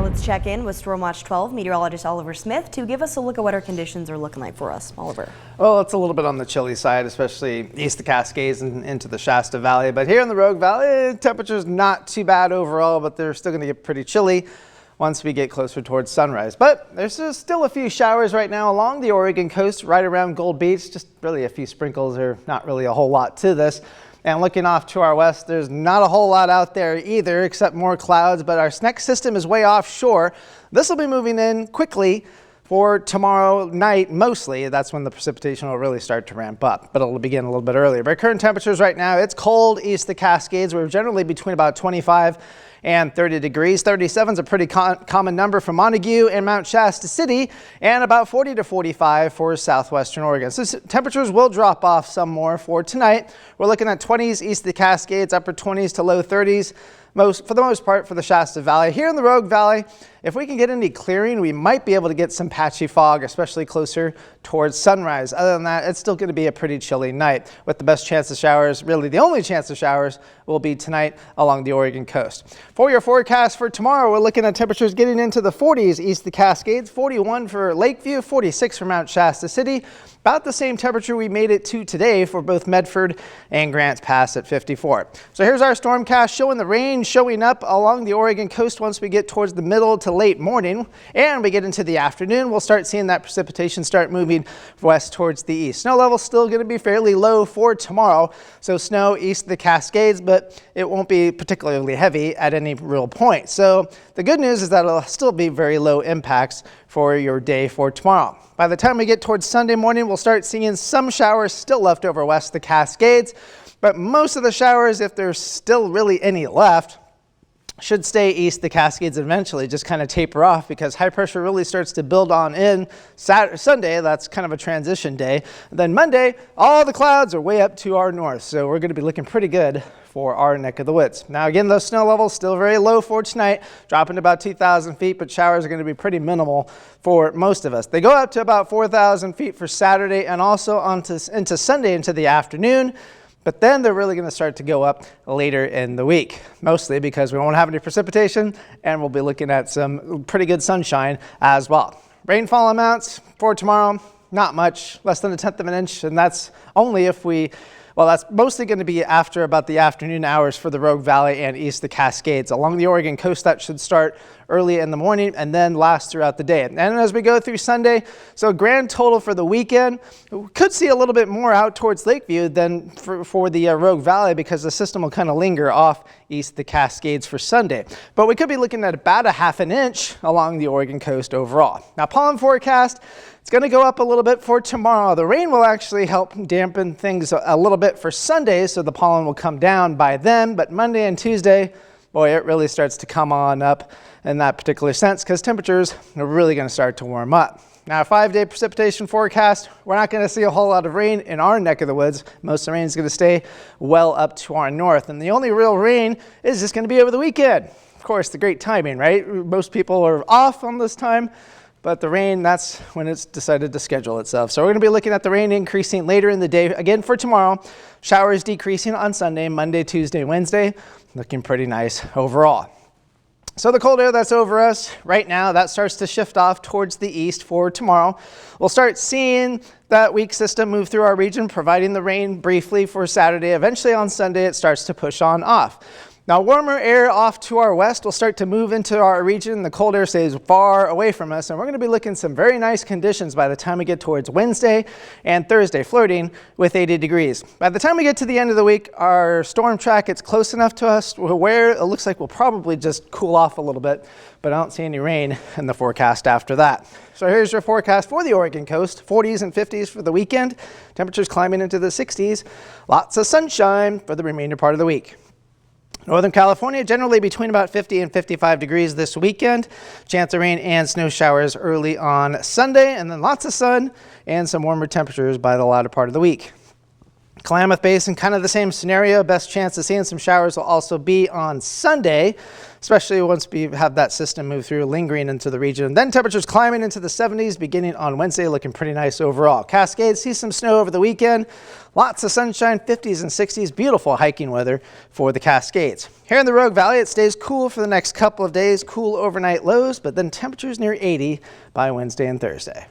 let's check in with Storm Watch 12 meteorologist Oliver Smith to give us a look at what our conditions are looking like for us. Oliver. Well, it's a little bit on the chilly side, especially east of Cascades and into the Shasta Valley. But here in the Rogue Valley, temperature's not too bad overall, but they're still going to get pretty chilly once we get closer towards sunrise. But there's still a few showers right now along the Oregon coast, right around Gold Beach. Just really a few sprinkles, or not really a whole lot to this. And looking off to our west, there's not a whole lot out there either, except more clouds, but our next system is way offshore. This will be moving in quickly for tomorrow night, mostly. That's when the precipitation will really start to ramp up, but it'll begin a little bit earlier. But current temperatures right now, it's cold east of the Cascades. We're generally between about 25 and 30 degrees. 37 is a pretty common number for Montague and Mount Shasta City, and about 40 to 45 for southwestern Oregon. So temperatures will drop off some more for tonight. We're looking at 20s east of the Cascades, upper 20s to low 30s. For the most part for the Shasta Valley. Here in the Rogue Valley, if we can get any clearing, we might be able to get some patchy fog, especially closer towards sunrise. Other than that, it's still going to be a pretty chilly night with the best chance of showers, really the only chance of showers, will be tonight along the Oregon coast. For your forecast for tomorrow, we're looking at temperatures getting into the 40s east of the Cascades, 41 for Lakeview, 46 for Mount Shasta City. About the same temperature we made it to today for both Medford and Grants Pass at 54. So here's our stormcast showing the rain showing up along the Oregon coast once we get towards the middle to late morning, and we get into the afternoon. We'll start seeing that precipitation start moving west towards the east. Snow level still going to be fairly low for tomorrow, so snow east of the Cascades, but it won't be particularly heavy at any real point. So the good news is that it'll still be very low impacts for your day for tomorrow. By the time we get towards Sunday morning, we'll start seeing some showers still left over west of the Cascades, but most of the showers, if there's still really any left, should stay east of the Cascades eventually, just kind of taper off because high pressure really starts to build on in Sunday. That's kind of a transition day. And then Monday, all the clouds are way up to our north, so we're going to be looking pretty good for our neck of the woods. Now again, those snow levels still very low for tonight, dropping to about 2,000 feet, but showers are going to be pretty minimal for most of us. They go up to about 4,000 feet for Saturday and also into Sunday into the afternoon. But then they're really going to start to go up later in the week, mostly because we won't have any precipitation and we'll be looking at some pretty good sunshine as well. Rainfall amounts for tomorrow, not much, less than 1/10 of an inch, and that's only if that's mostly going to be after about the afternoon hours for the Rogue Valley and east of the Cascades. Along the Oregon coast, that should start early in the morning and then last throughout the day. And as we go through Sunday, so grand total for the weekend, we could see a little bit more out towards Lakeview than for the Rogue Valley because the system will kind of linger off east of the Cascades for Sunday. But we could be looking at about 1/2 inch along the Oregon coast overall. Now, pollen forecast, it's going to go up a little bit for tomorrow. The rain will actually help dampen things a little bit for Sunday, so the pollen will come down by then. But Monday and Tuesday, boy, it really starts to come on up in that particular sense because temperatures are really going to start to warm up. Now, 5-day precipitation forecast, we're not going to see a whole lot of rain in our neck of the woods. Most of the rain is going to stay well up to our north. And the only real rain is just going to be over the weekend. Of course, the great timing, right? Most people are off on this time. But the rain, that's when it's decided to schedule itself. So we're going to be looking at the rain increasing later in the day. Again, for tomorrow, showers decreasing on Sunday, Monday, Tuesday, Wednesday. Looking pretty nice overall. So the cold air that's over us right now, that starts to shift off towards the east for tomorrow. We'll start seeing that weak system move through our region, providing the rain briefly for Saturday. Eventually on Sunday, it starts to push on off. Now, warmer air off to our west will start to move into our region. The cold air stays far away from us, and we're going to be looking at some very nice conditions by the time we get towards Wednesday and Thursday, flirting with 80 degrees. By the time we get to the end of the week, our storm track gets close enough to us where it looks like we'll probably just cool off a little bit, but I don't see any rain in the forecast after that. So here's your forecast for the Oregon coast, 40s and 50s for the weekend, temperatures climbing into the 60s, lots of sunshine for the remainder part of the week. Northern California, generally between about 50 and 55 degrees this weekend. Chance of rain and snow showers early on Sunday, and then lots of sun and some warmer temperatures by the latter part of the week. Klamath Basin, kind of the same scenario. Best chance of seeing some showers will also be on Sunday, especially once we have that system move through, lingering into the region. Then temperatures climbing into the 70s beginning on Wednesday, looking pretty nice overall. Cascades, see some snow over the weekend. Lots of sunshine, 50s and 60s. Beautiful hiking weather for the Cascades. Here in the Rogue Valley, it stays cool for the next couple of days. Cool overnight lows, but then temperatures near 80 by Wednesday and Thursday.